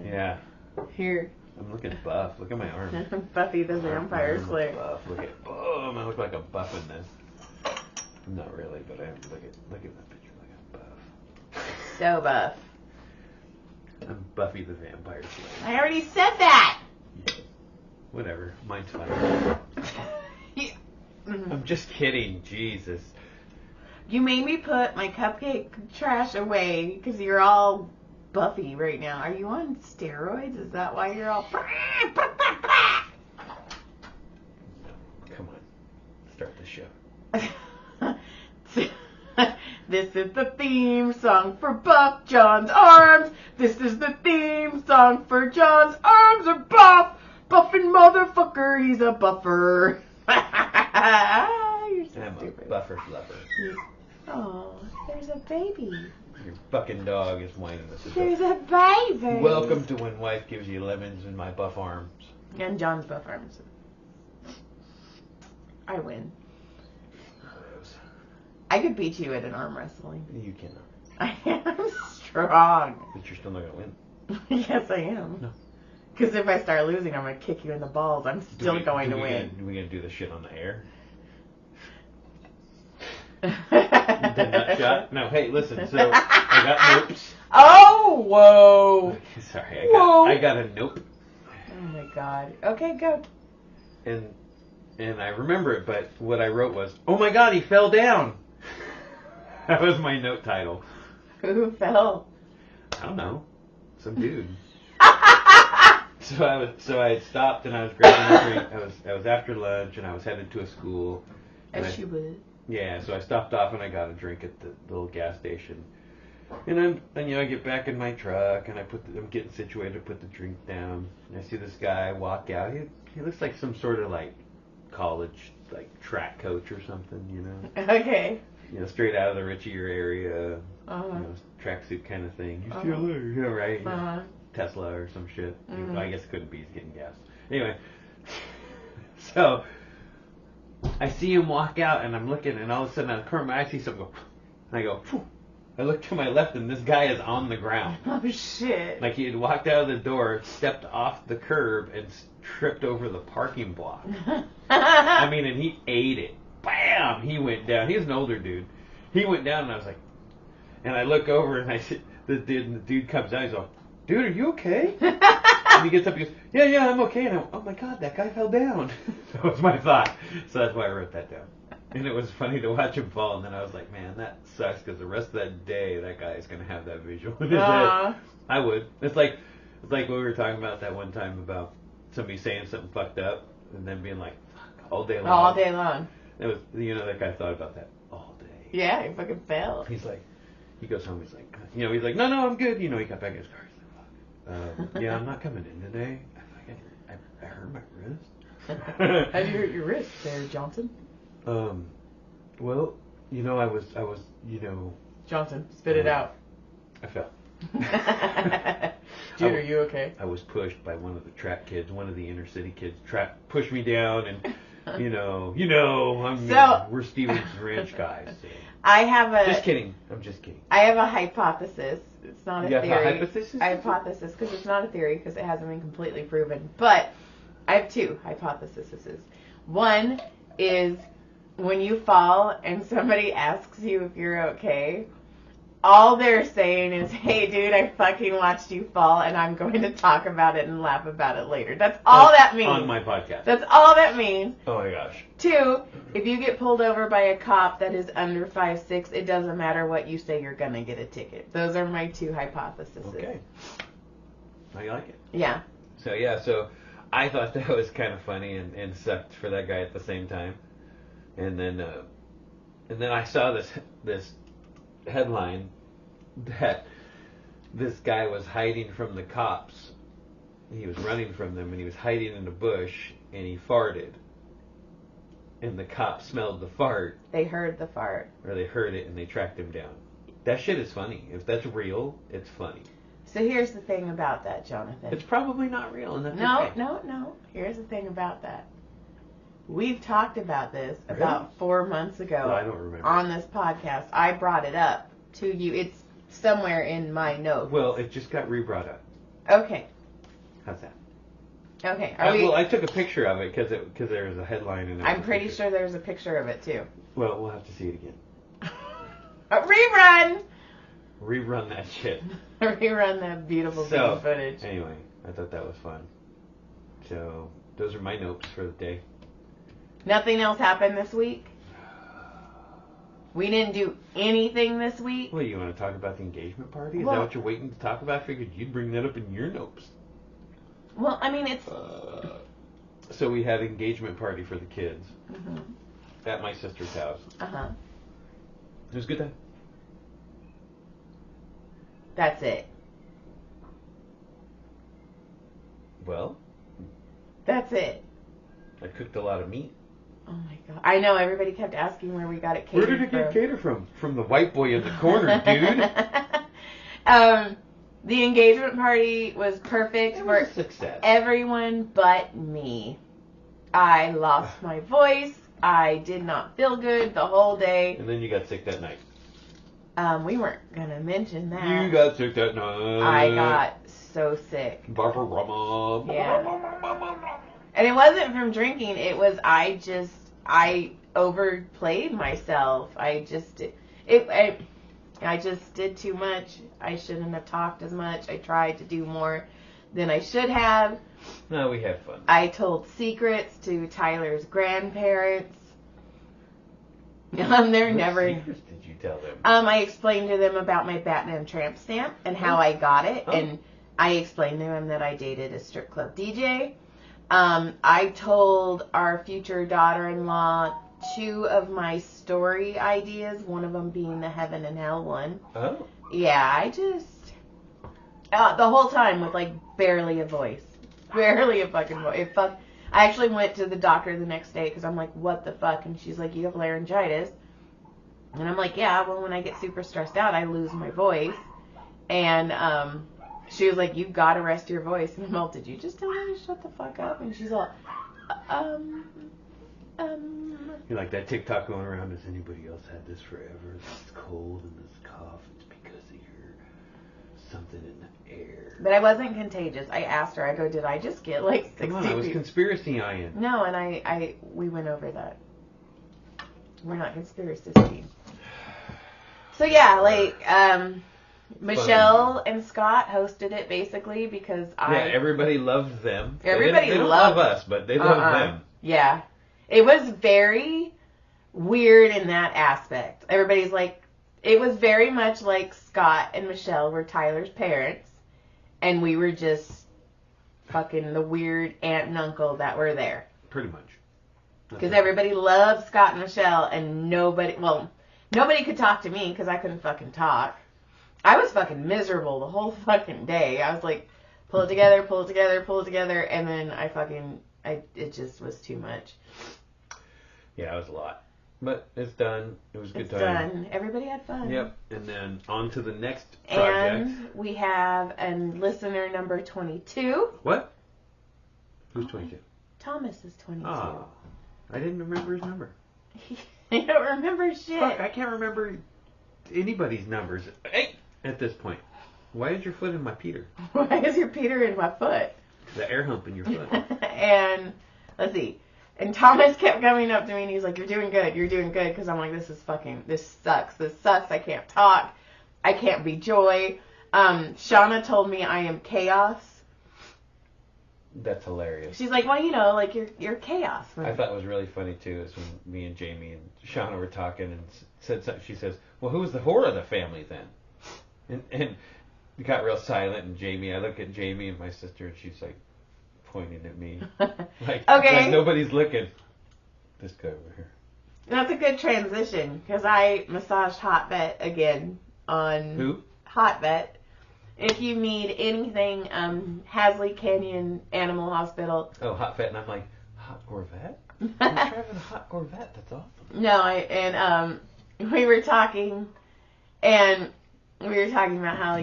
Yeah. Here. I'm looking buff. Look at my arm. Buffy the Vampire Slayer. Buff. Look at boom. I look like a buff in this. Not really, but I look at my picture like I'm buff. So buff. I'm Buffy the Vampire Slayer. I already said that. Yeah. Whatever. Mine's fine. I'm just kidding. Jesus. You made me put my cupcake trash away because you're all Buffy right now. Are you on steroids? Is that why you're all... No, come on. Start the show. This is the theme song for Buff John's arms. This is the theme song for John's arms are buff. Buffin' motherfucker, he's a buffer. You're so I'm stupid. a buffer fluffer. Oh, there's a baby. Your fucking dog is whining at the door. There's a baby. Welcome to when wife gives you lemons in my buff arms. And John's buff arms. I win. I could beat you at an arm wrestling. You cannot. I am strong. But you're still not going to win. Yes, I am. No. Because if I start losing, I'm going to kick you in the balls. I'm still going to win. Are we going to do the shit on the air? The nut shot? No, hey, listen. So, I got nopes. Oh, whoa. Sorry, I got a nope. Oh, my God. Okay, go. And I remember it, but what I wrote was, oh my God, he fell down. That was my note title. Who fell? I don't know. Some dude. So I had stopped and I was grabbing a drink. I was after lunch and I was headed to a school. As you would. Yeah, so I stopped off and I got a drink at the little gas station. And I get back in my truck and I'm getting situated to put the drink down. And I see this guy walk out. He looks like some sort of like college track coach or something, you know. Okay. Straight out of the richier area, Uh-huh. tracksuit kind of thing. Uh-huh. UCLA, right? Uh-huh. Tesla or some shit. Mm-hmm. I guess it couldn't be. He's getting gas. Anyway, so I see him walk out, and I'm looking, and all of a sudden, out of the corner of my eye, I see something go, and I go, phew. I look to my left, and this guy is on the ground. Oh, shit. Like he had walked out of the door, stepped off the curb, and tripped over the parking block. I mean, and he ate it. Bam! He went down. He was an older dude. He went down, and I was like, and I look over, and I see the dude comes out. He's like, dude, are you okay? And he gets up, and he goes, yeah, I'm okay. And I went, oh my God, that guy fell down. That was my thought. So that's why I wrote that down. And it was funny to watch him fall, and then I was like, man, that sucks, because the rest of that day, that guy is going to have that visual in his head. I would. It's like when we were talking about that one time about somebody saying something fucked up, and then being like, fuck, all day long. All day long. It was, that guy thought about that all day. Yeah, he fucking fell. He's like, he goes home, he's like, no, I'm good. He got back in his car. He's like, fuck. Yeah, I'm not coming in today. I hurt my wrist. How'd you hurt your wrist there, Johnson? Well, I was, Johnson, spit it out. I fell. Dude, are you okay? I was pushed by one of the track kids, one of the inner city kids. Pushed me down, and we're Stevens Ranch guys. So. Just kidding. I'm just kidding. I have a hypothesis. It's not a theory. You have a hypothesis? A hypothesis, because it's not a theory, because it hasn't been completely proven. But I have two hypotheses. One is when you fall and somebody asks you if you're okay, all they're saying is, hey, dude, I fucking watched you fall, and I'm going to talk about it and laugh about it later. That's all that means. On my podcast. That's all that means. Oh, my gosh. Two, if you get pulled over by a cop that is under 5'6", it doesn't matter what you say, you're going to get a ticket. Those are my two hypotheses. Okay. I like it. Yeah. So I thought that was kind of funny and sucked for that guy at the same time. And then I saw this headline that this guy was hiding from the cops. He was running from them, and he was hiding in a bush, and he farted. And the cops smelled the fart. They heard the fart. Or they heard it, and they tracked him down. That shit is funny. If that's real, it's funny. So here's the thing about that, Jonathan. It's probably not real, and that's okay. No. Here's the thing about that. We've talked about this about 4 months ago. No, I don't remember. On this podcast. I brought it up to you. It's somewhere in my notes. Well, it just got re-brought up. Okay. How's that? Okay. Well, I took a picture of it because there was a headline and I'm pretty sure there's a picture of it too. Well, we'll have to see it again. A rerun. Rerun that shit. Rerun that beautiful baby footage. Anyway, I thought that was fun. So those are my notes for the day. Nothing else happened this week? We didn't do anything this week? Well, you want to talk about the engagement party? Is that what you're waiting to talk about? I figured you'd bring that up in your notes. Well, I mean, it's... So we had an engagement party for the kids at my sister's house. Uh-huh. It was a good time. That's it. Well? That's it. I cooked a lot of meat. Oh my god. I know, everybody kept asking where we got it catered from. Where did it get catered from? From the white boy in the corner, dude. The engagement party was perfect It was for a success. everyone but me. I lost my voice. I did not feel good the whole day. And then you got sick that night. We weren't going to mention that. You got sick that night. I got so sick. Yeah. And it wasn't from drinking. It was I overplayed myself. I just did too much. I shouldn't have talked as much. I tried to do more than I should have. No, we had fun. I told secrets to Tyler's grandparents. They're What never. secrets did you tell them? I explained to them about my Batman tramp stamp and how I got it, Oh. and I explained to them that I dated a strip club DJ. I told our future daughter-in-law 2 of my story ideas, one of them being the heaven and hell one. Oh. Yeah, I just the whole time with like barely a voice, barely a fucking voice. I actually went to the doctor the next day because I'm like, what the fuck? And she's like, you have laryngitis. And I'm like, yeah, well, when I get super stressed out, I lose my voice. And she was like, you gotta rest your voice. And I'm all, did you just tell me to shut the fuck up? And she's all, You're like that TikTok going around. Has anybody else had this forever? This cold and this cough. It's because of your something in the air. But I wasn't contagious. I asked her, I go, did I just get like 60 Come on, I was people? conspiracy eyeing. No, and we went over that. We're not conspiracy. So yeah, like, Michelle and Scott hosted it basically because everybody loves them. Everybody they don't loved love us, but they love them. Yeah. It was very weird in that aspect. Everybody's like, it was very much like Scott and Michelle were Tyler's parents, and we were just fucking the weird aunt and uncle that were there. Pretty much. Because everybody loved Scott and Michelle, and nobody could talk to me because I couldn't fucking talk. I was fucking miserable the whole fucking day. I was like, pull it together, pull it together, pull it together, and then it just was too much. Yeah, it was a lot. But it's done. It was a good time. It's done. Everybody had fun. Yep. And then on to the next project. And we have a listener number 22. What? Who's 22? Thomas is 22. Oh, I didn't remember his number. You don't remember shit. Fuck, I can't remember anybody's numbers at this point. Why is your foot in my Peter? Why is your Peter in my foot? The air hump in your foot. And let's see. And Thomas kept coming up to me and he's like, you're doing good, because I'm like, this sucks, I can't talk, I can't be joy. Shauna told me I am chaos. That's hilarious. She's like, well, like you're chaos. I thought it was really funny too is when me and Jamie and Shauna were talking and said something. She says, well, who's the whore of the family then? And it got real silent, and I look at Jamie and my sister, and she's like pointing at me. Like nobody's looking. This guy over here. That's a good transition, because I massaged Hot Vet again on... Who? Hot Vet. If you need anything, Hasley Canyon Animal Hospital. Oh, Hot Vet, and I'm like, Hot Corvette? I'm driving a Hot Corvette, that's awesome. No, we were talking, and we were talking about how,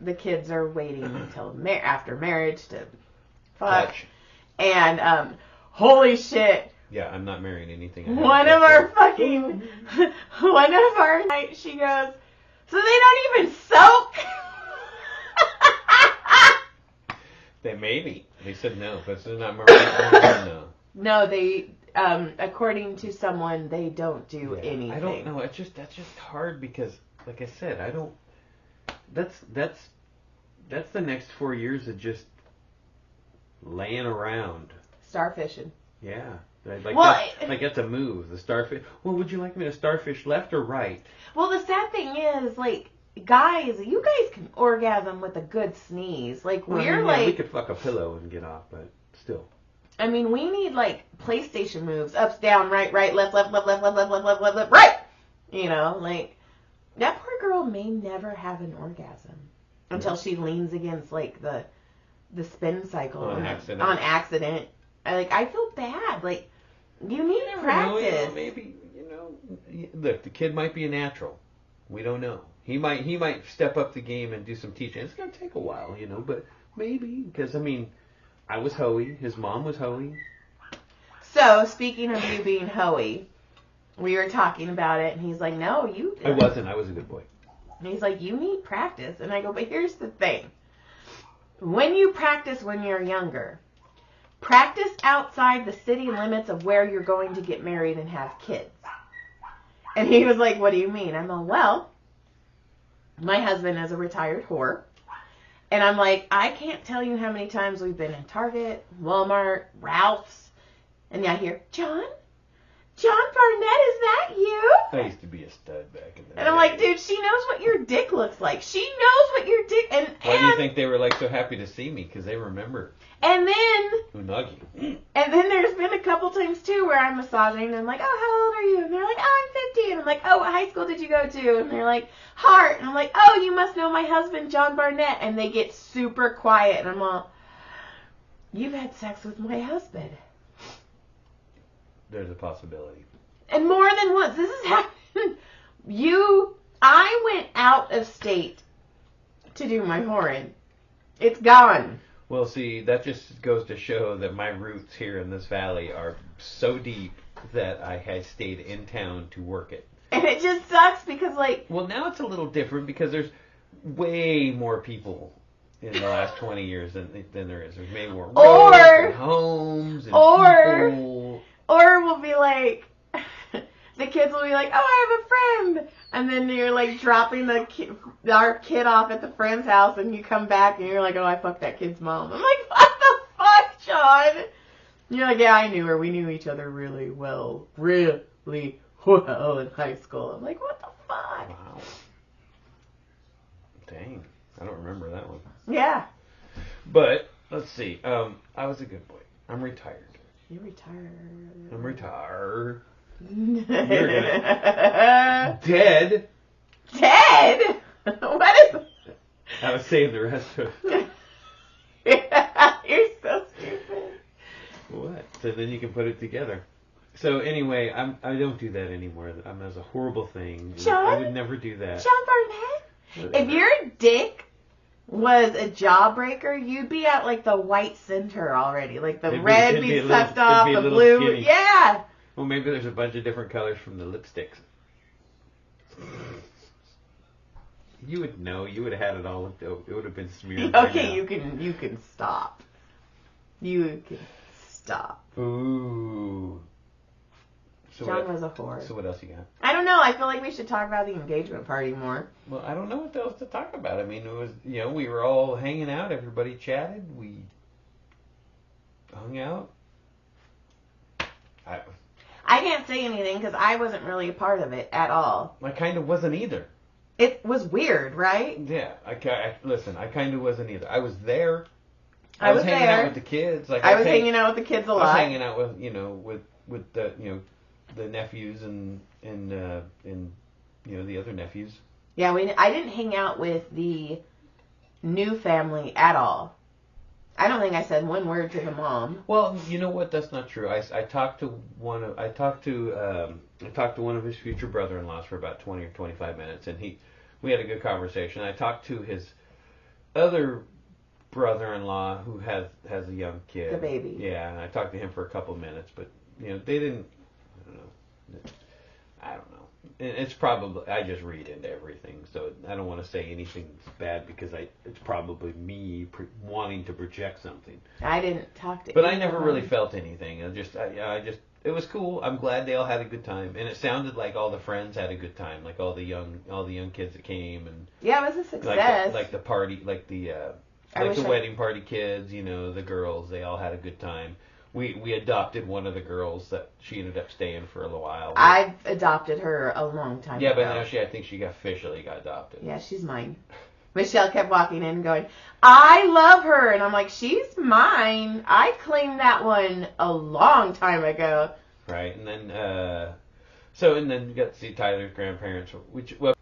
the kids are waiting until after marriage to fuck. Touch. And, holy shit. Yeah, I'm not marrying anything. One of our nights, she goes, so they don't even soak? They maybe. They said no, but it's not no. No, they, according to someone, they don't do anything. I don't know. That's just hard because, like I said, I don't. That's the next 4 years of just laying around. Starfishing. Yeah. That's a move. The starfish. Well, would you like me to starfish left or right? Well, the sad thing is, like, guys, you guys can orgasm with a good sneeze. Like, we could fuck a pillow and get off, but still. I mean, we need, like, PlayStation moves. Ups, down, right, left, right! You know, like, that poor girl may never have an orgasm until she leans against, like, the spin cycle. On accident. I feel bad. Like, you need practice. Maybe, look, the kid might be a natural. We don't know. He might step up the game and do some teaching. It's going to take a while, but maybe. Because, I was hoey. His mom was hoey. So, speaking of you being hoey, we were talking about it, and he's like, no, you didn't. I wasn't. I was a good boy. And he's like, you need practice. And I go, but here's the thing. When you practice when you're younger, practice outside the city limits of where you're going to get married and have kids. And he was like, what do you mean? I'm like, well, my husband is a retired whore. And I'm like, I can't tell you how many times we've been in Target, Walmart, Ralph's. And I hear, John Barnett, is that you? I used to be a stud back in the day. And I'm like, dude, she knows what your dick looks like. She knows what your dick... Why do you think they were like so happy to see me? Because they remember. And then... Unagi. And then there's been a couple times, too, where I'm massaging and I'm like, oh, how old are you? And they're like, oh, I'm 50. And I'm like, oh, what high school did you go to? And they're like, Hart. And I'm like, oh, you must know my husband, John Barnett. And they get super quiet. And I'm all, you've had sex with my husband. There's a possibility. And more than once. This has happened. I went out of state to do my whoring. It's gone. Well, see, that just goes to show that my roots here in this valley are so deep that I had stayed in town to work it. And it just sucks because, like... Well, now it's a little different because there's way more people in the last 20 years than there is. There's way more roads and homes and people. Or we'll be like... The kids will be like, oh, I have a friend. And then you're like dropping our kid off at the friend's house and you come back and you're like, oh, I fucked that kid's mom. I'm like, what the fuck, Sean? And you're like, yeah, I knew her. We knew each other really well in high school. I'm like, what the fuck? Wow. Dang. I don't remember that one. Yeah. But, let's see. I was a good boy. I'm retired. You're retired. I'm retired. Dead? What is... I was saying the rest of it. You're so stupid. What? So then you can put it together. So anyway, I don't do that anymore. That's a horrible thing. Sean? I would never do that. Sean Barnett? Whatever. If your dick was a jawbreaker, you'd be at like the white center already. Like the red be sucked off, the blue. Skinny. Yeah. Well, maybe there's a bunch of different colors from the lipsticks. You would know. You would have had it all. It would have been smeared. Okay, you can stop. You can stop. Ooh. So John was a whore. So what else you got? I don't know. I feel like we should talk about the engagement party more. Well, I don't know what else to talk about. I mean, it was, we were all hanging out. Everybody chatted. We hung out. I can't say anything because I wasn't really a part of it at all. I kind of wasn't either. It was weird, right? Yeah. Listen, I kind of wasn't either. I was there. I was hanging there. out with the kids. I was hanging out with the kids a lot. I was hanging out with the the nephews and the other nephews. Yeah, I didn't hang out with the new family at all. I don't think I said one word to the mom. Well, you know what? That's not true. I talked to one of his future brother-in-laws for about 20 or 25 minutes, and we had a good conversation. I talked to his other brother-in-law who has a young kid. The baby. Yeah, and I talked to him for a couple of minutes, but they didn't. I don't know. It's probably I just read into everything, so I don't want to say anything bad because it's probably me wanting to project something. I didn't talk to. But I never really felt anything. It was cool. I'm glad they all had a good time, and it sounded like all the friends had a good time, like all the young kids that came, and yeah, it was a success. Like the party, like the wedding party kids, the girls, they all had a good time. We adopted one of the girls that she ended up staying for a little while. I've adopted her a long time ago. Yeah, but now I think she officially got adopted. Yeah, she's mine. Michelle kept walking in and going, I love her. And I'm like, she's mine. I claimed that one a long time ago. Right. And then, then you got to see Tyler's grandparents, what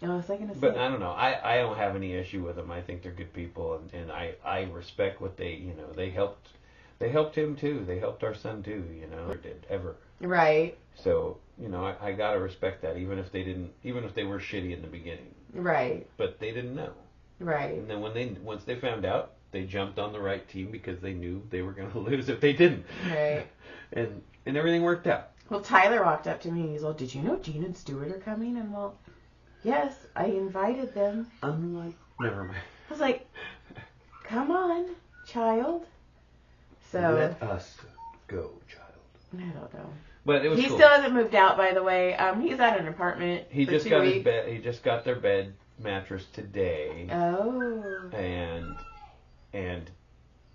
was I going to say? But I don't know. I don't have any issue with them. I think they're good people, and I respect what they helped him too. They helped our son too, or did ever. Right. So, I gotta respect that, even if they were shitty in the beginning. Right. But they didn't know. Right. And then once they found out, they jumped on the right team because they knew they were gonna lose if they didn't. Right. And everything worked out. Well, Tyler walked up to me and he's like, "Did you know Dean and Stuart are coming?" And well, yes, I invited them. Never mind. I was like, "Come on, child." So let us go, child. I don't know. But it was cool. Still hasn't moved out, by the way. He's at an apartment. He for just 2 got weeks. His bed. He just got their bed mattress today. Oh. And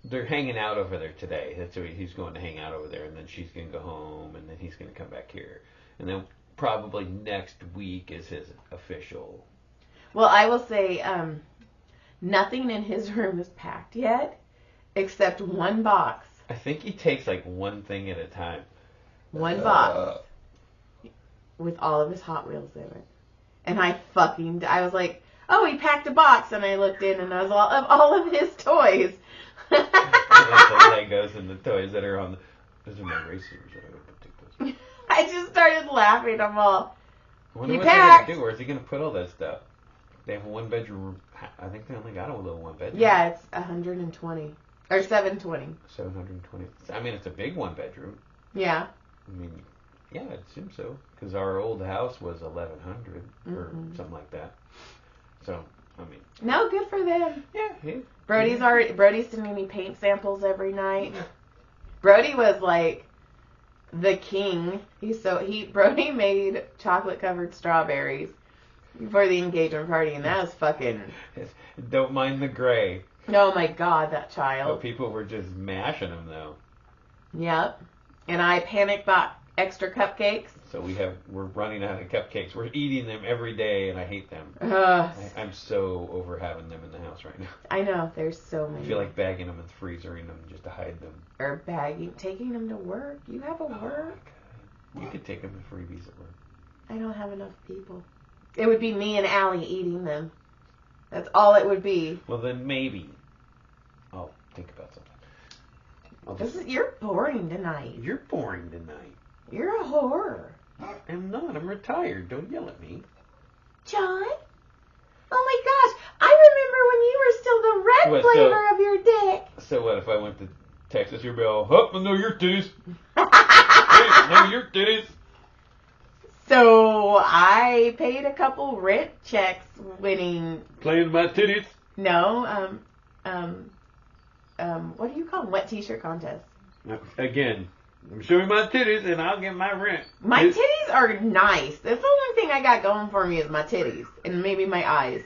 they're hanging out over there today. That's where he's going to hang out over there, and then she's going to go home, and then he's going to come back here, and then probably next week is his official. Well, I will say, nothing in his room is packed yet, except one box. I think he takes like one thing at a time. One box with all of his Hot Wheels in it. And I was like, oh, he packed a box. And I looked in and I was all of his toys. Like the Legos and the toys that are on those are my racers. I just started laughing. I'm all, he packed. What where's he going to put all that stuff? They have a one bedroom. I think they only got a little one bedroom. Yeah, it's 120. Or 720. 720. I mean, it's a big one bedroom. Yeah. I mean, yeah, it seems so. Because our old house was 1,100 or something like that. So, I mean. No, good for them. Yeah. Brody's sending me paint samples every night. Brody was like the king. Brody made chocolate covered strawberries for the engagement party, and that was fucking. Don't mind the gray. Oh my God, that child. But people were just mashing them though. Yep. And I panic bought extra cupcakes. So we're running out of cupcakes. We're eating them every day, and I hate them. I'm so over having them in the house right now. I know, there's so many. I feel like bagging them and freezing them just to hide them. Or taking them to work. You have a work. You could take them to freebies at work. I don't have enough people. It would be me and Allie eating them. That's all it would be. Well, then maybe I'll think about something. You're boring tonight. You're boring tonight. You're a whore. I'm not. I'm retired. Don't yell at me. John? Oh my gosh. I remember when you were still the red flavor of your dick. So what if I went to Texas? You'd be all, I know your titties. I know your titties. So I paid a couple rent checks winning. Playing my titties? No, what do you call them? Wet t-shirt contest. Again, show me my titties and I'll get my rent. My titties are nice. That's the only thing I got going for me is my titties and maybe my eyes.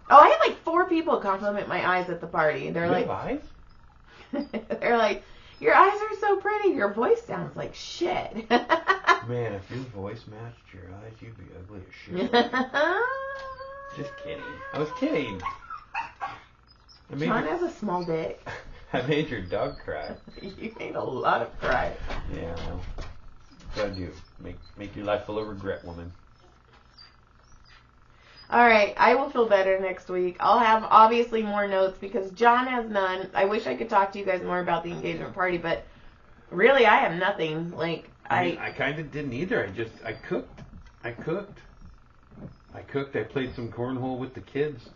Oh, I had like 4 people compliment my eyes at the party. They're like, eyes? They're like, your eyes are so pretty. Your voice sounds like shit. Man, if your voice matched your eyes, you'd be ugly as shit. Just kidding. I was kidding. John has a small dick. I made your dog cry. You made a lot of cry. Yeah, well, what do? Make your life full of regret, woman. Alright, I will feel better next week. I'll have, obviously, more notes because John has none. I wish I could talk to you guys more about the engagement party, but really, I have nothing. Like, I kind of didn't either. I cooked. I played some cornhole with the kids.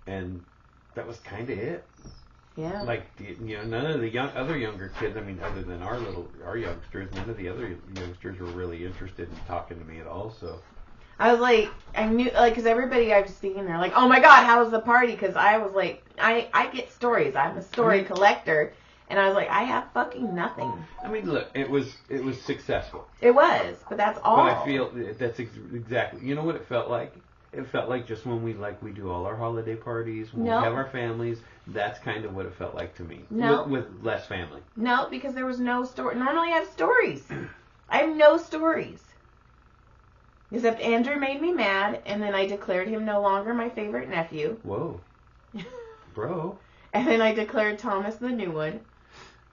And that was kind of it. Yeah. Like, none of the other younger kids, I mean, other than our youngsters, none of the other youngsters were really interested in talking to me at all, so. I was like, I knew, like, because everybody I've seen, they're like, oh my God, how was the party? Because I was like, I get stories. I'm a story collector. And I was like, I have fucking nothing. I mean, look, it was successful. It was, but that's all. But I feel that's exactly, you know what it felt like? It felt like just when we do all our holiday parties, when we have our families, that's kind of what it felt like to me. No. With less family. No, because there was no story. Normally I have stories. I have no stories. Except Andrew made me mad, and then I declared him no longer my favorite nephew. Whoa. Bro. And then I declared Thomas the new one.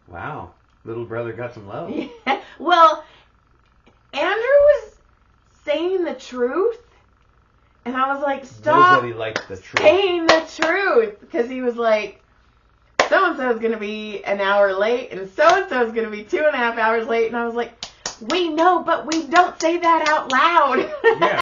Wow. Little brother got some love. Yeah. Well, Andrew was saying the truth. And I was like, stop Nobody likes the truth. saying the truth. Because he was like, so-and-so is going to be an hour late. And so-and-so is going to be 2.5 hours late. And I was like, we know, but we don't say that out loud. Yeah.